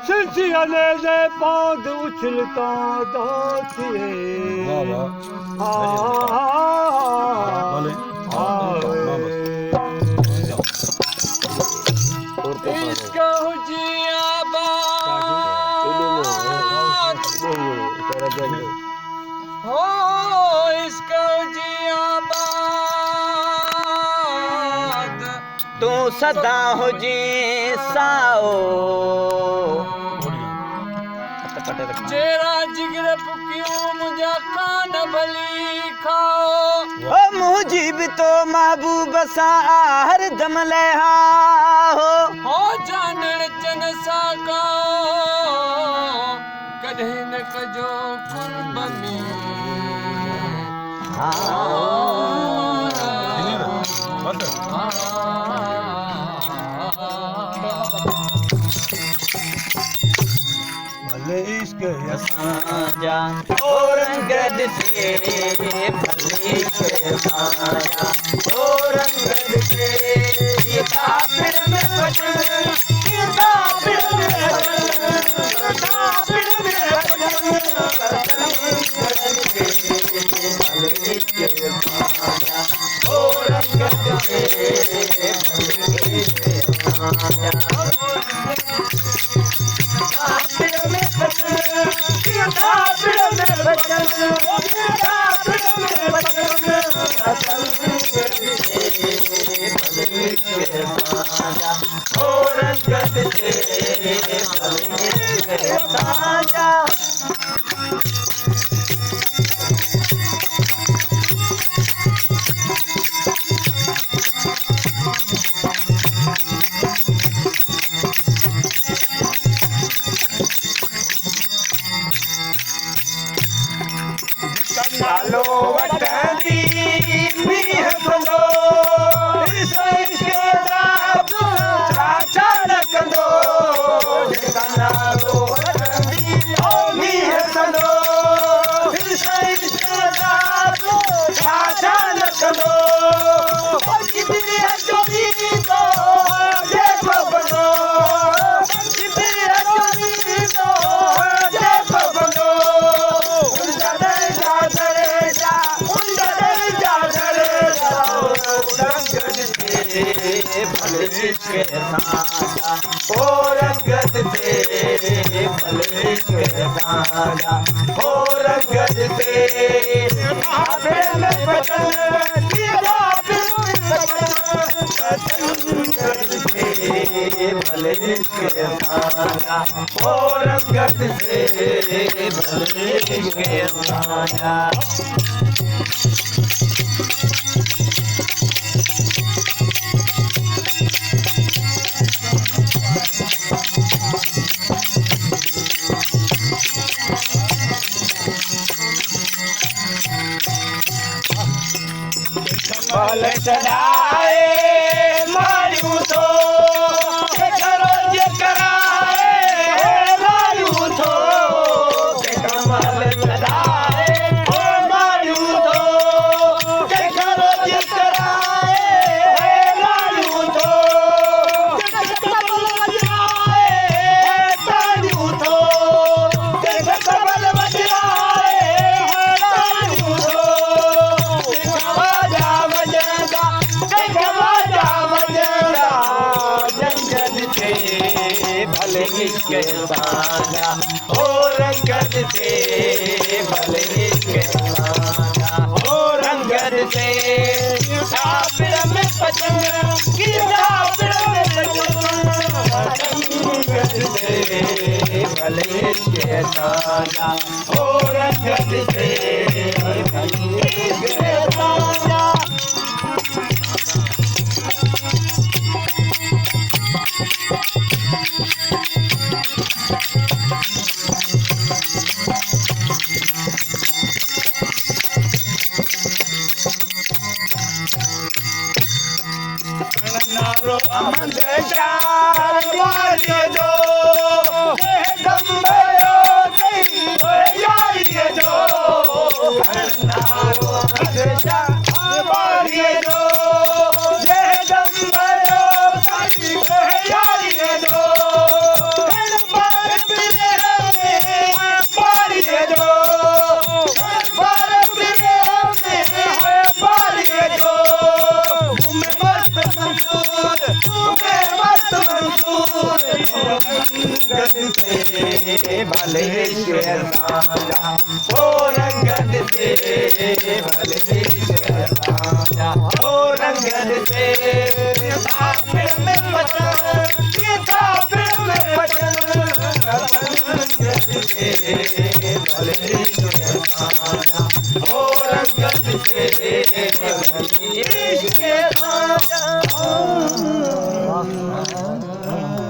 सिलसिले दे पाद उछलता दातिए वाह इसका जियाबाद हो इसका जियाबाद तू सदा हो जी साओ तेरा जिगर फुकियो मुझे कान भली खाओ ओ मुजीब तो महबूब सा हर दम ले हो जानण चन साका कदे न कजो कुर्ब में भले इश्क साजा और अंगद से भले इश्क साजा और अंगद से ये काफिर में बचन ये काफिर में बचन काफिर में बचन और अंगद से भले इश्क साजा और अंगद से साजा Hello, what भले इश्क साजा और अंगद से भले इश्क साजा और अंगद से काफिर में बचन काफिर में बचन भले इश्क साजा और अंगद से भले इश्क साजा बल चढ़ाए मारू तो खरोज कराए मारू तो कमल चढ़ाए मारू तो खरोज कराए मारू तो कमल बजाए मारू तो भले इश्क साजा और अंगद से भले इश्क साजा और अंगद से काफिर में बचन की काफिर में बचन से भले इश्क साजा और अंगद से भले इश्क साजा अमन चार वाले दो गम भयो यारी जो मस्त मंसूर तूने मस्त मंसूर रंगत से भलेश्वर राजा ओ रंगत से भलेश्वर राजा ओ रंगत से काफिर में पचन ये काफिर में पचन रंगत से भलेश्वर राजा ओ रंगत से भलेश्वर राजा